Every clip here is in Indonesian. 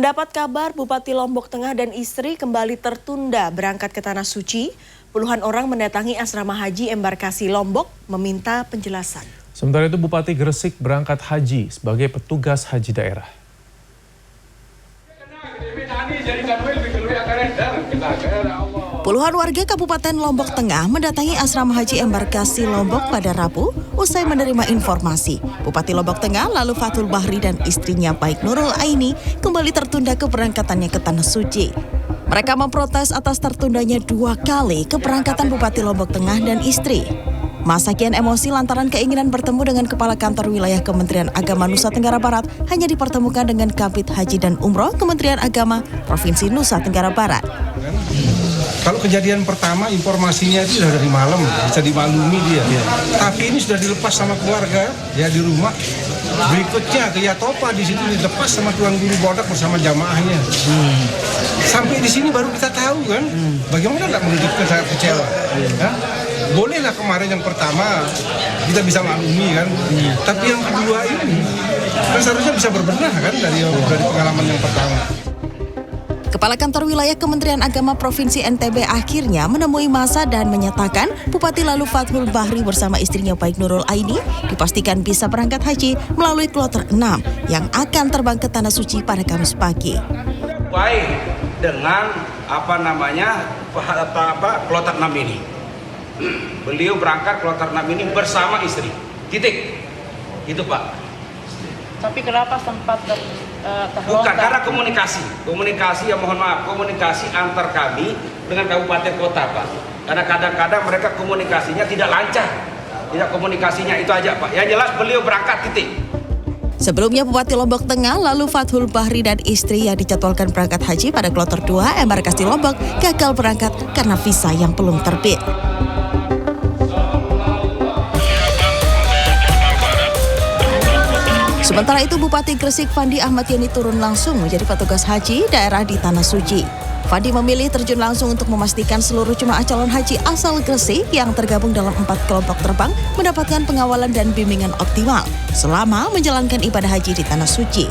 Mendapat kabar Bupati Lombok Tengah dan istri kembali tertunda berangkat ke Tanah Suci, puluhan orang mendatangi asrama haji embarkasi Lombok meminta penjelasan. Sementara itu Bupati Gresik berangkat haji sebagai petugas haji daerah. Puluhan warga Kabupaten Lombok Tengah mendatangi asrama haji embarkasi Lombok pada Rabu usai menerima informasi Bupati Lombok Tengah lalu Fathul Bahri dan istrinya Baik Nurul Aini kembali tertunda keberangkatannya ke Tanah Suci. Mereka memprotes atas tertundanya 2 kali keberangkatan Bupati Lombok Tengah dan istri. Masa kian emosi lantaran keinginan bertemu dengan Kepala Kantor Wilayah Kementerian Agama Nusa Tenggara Barat hanya dipertemukan dengan Kabid Haji dan Umroh Kementerian Agama Provinsi Nusa Tenggara Barat. Kalau kejadian pertama informasinya itu sudah dari malam, bisa dimaklumi dia. Tapi ini sudah dilepas sama keluarga ya di rumah. Berikutnya ke Yatopa di situ dilepas sama Tuan Guru Bodak bersama jamaahnya. Sampai di sini baru kita tahu kan, bagaimana tidak mengejutkan, sangat kecewa. Ya? Bolehlah kemarin yang pertama kita bisa maklumi kan, tapi yang kedua ini kan seharusnya bisa berbenah kan dari pengalaman yang pertama. Kepala Kantor Wilayah Kementerian Agama Provinsi NTB akhirnya menemui massa dan menyatakan Bupati lalu Fathul Bahri bersama istrinya Baik Nurul Aini dipastikan bisa berangkat haji melalui kloter 6 yang akan terbang ke Tanah Suci pada Kamis pagi. Baik dengan kloter 6 ini. Beliau berangkat kloter 6 ini bersama istri. Titik. Itu Pak. Tapi kenapa sempat bukan karena komunikasi ya mohon maaf, komunikasi antar kami dengan kabupaten kota Pak. Karena kadang-kadang mereka komunikasinya tidak lancar, tidak komunikasinya itu aja Pak. Yang jelas beliau berangkat titik. Sebelumnya Bupati Lombok Tengah lalu Fathul Bahri dan istri yang dijadwalkan berangkat haji pada kloter 2 embarkasi Lombok gagal berangkat karena visa yang belum terbit. Sementara itu Bupati Gresik Fandi Ahmad Yani turun langsung menjadi petugas haji daerah di Tanah Suci. Fandi memilih terjun langsung untuk memastikan seluruh jemaah calon haji asal Gresik yang tergabung dalam 4 kelompok terbang mendapatkan pengawalan dan bimbingan optimal selama menjalankan ibadah haji di Tanah Suci.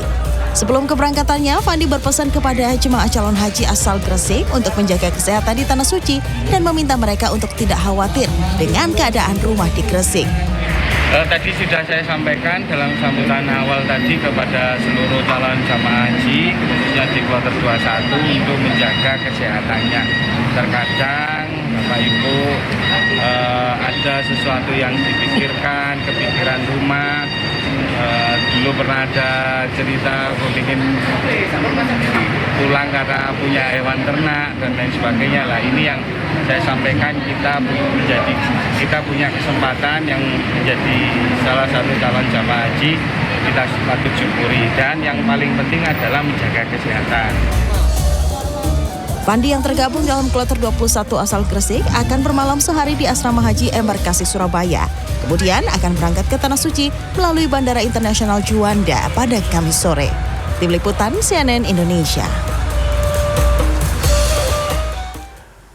Sebelum keberangkatannya, Fandi berpesan kepada jemaah calon haji asal Gresik untuk menjaga kesehatan di Tanah Suci dan meminta mereka untuk tidak khawatir dengan keadaan rumah di Gresik. Tadi sudah saya sampaikan dalam sambutan awal tadi kepada seluruh calon jamaah haji, khususnya di kloter 21 untuk menjaga kesehatannya. Terkadang Bapak Ibu ada sesuatu yang dipikirkan, kepikiran rumah. Dulu pernah ada cerita ingin pulang karena punya hewan ternak dan lain sebagainya. Lah ini yang saya sampaikan, kita punya kesempatan yang menjadi salah satu calon jamaah haji, kita patut syukuri, dan yang paling penting adalah menjaga kesehatan. Fandi yang tergabung dalam kloter 21 asal Gresik akan bermalam sehari di asrama haji embarkasi Surabaya. Kemudian akan berangkat ke Tanah Suci melalui Bandara Internasional Juanda pada Kamis sore. Tim Liputan CNN Indonesia.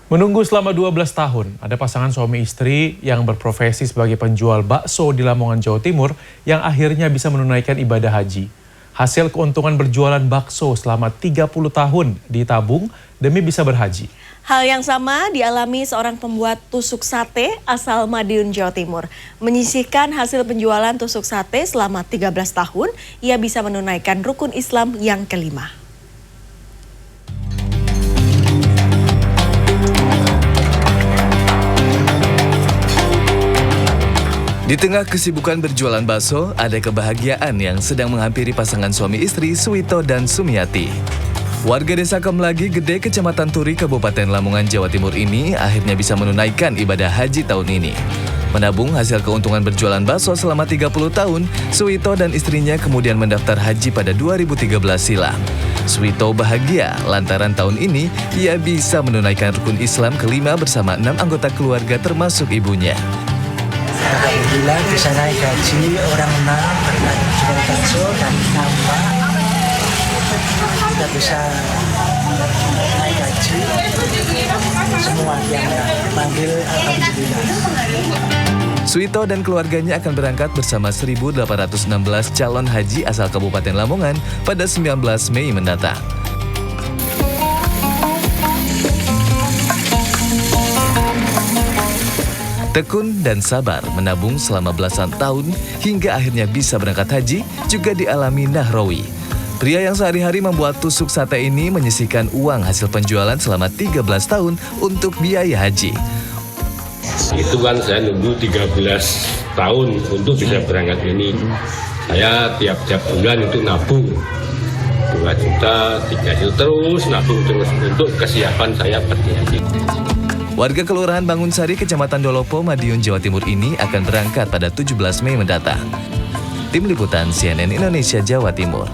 Menunggu selama 12 tahun, ada pasangan suami istri yang berprofesi sebagai penjual bakso di Lamongan, Jawa Timur yang akhirnya bisa menunaikan ibadah haji. Hasil keuntungan berjualan bakso selama 30 tahun ditabung demi bisa berhaji. Hal yang sama dialami seorang pembuat tusuk sate asal Madiun, Jawa Timur. Menyisihkan hasil penjualan tusuk sate selama 13 tahun, ia bisa menunaikan rukun Islam yang kelima. Di tengah kesibukan berjualan bakso, ada kebahagiaan yang sedang menghampiri pasangan suami istri Suwito dan Sumiati. Warga desa Kemlagi Gede, Kecamatan Turi, Kabupaten Lamongan, Jawa Timur ini akhirnya bisa menunaikan ibadah haji tahun ini. Menabung hasil keuntungan berjualan bakso selama 30 tahun, Suwito dan istrinya kemudian mendaftar haji pada 2013 silam. Suwito bahagia lantaran tahun ini ia bisa menunaikan rukun Islam kelima bersama 6 anggota keluarga termasuk ibunya. Alhamdulillah bisa naik gaji orang menang jual bakso dan nambah kita bisa naik gaji semua yang panggil alhamdulillah. Suwito dan keluarganya akan berangkat bersama 1.816 calon haji asal Kabupaten Lamongan pada 19 Mei mendatang. Tekun dan sabar menabung selama belasan tahun hingga akhirnya bisa berangkat haji juga dialami Nahrawi. Pria yang sehari-hari membuat tusuk sate ini menyisihkan uang hasil penjualan selama 13 tahun untuk biaya haji. Itu kan saya nunggu 13 tahun untuk bisa berangkat ini. Saya tiap bulan itu nabung 2 juta, 3 juta terus nabung terus untuk kesiapan saya pergi haji. Warga Kelurahan Bangunsari, Kecamatan Dolopo, Madiun, Jawa Timur ini akan berangkat pada 17 Mei mendatang. Tim Liputan CNN Indonesia, Jawa Timur.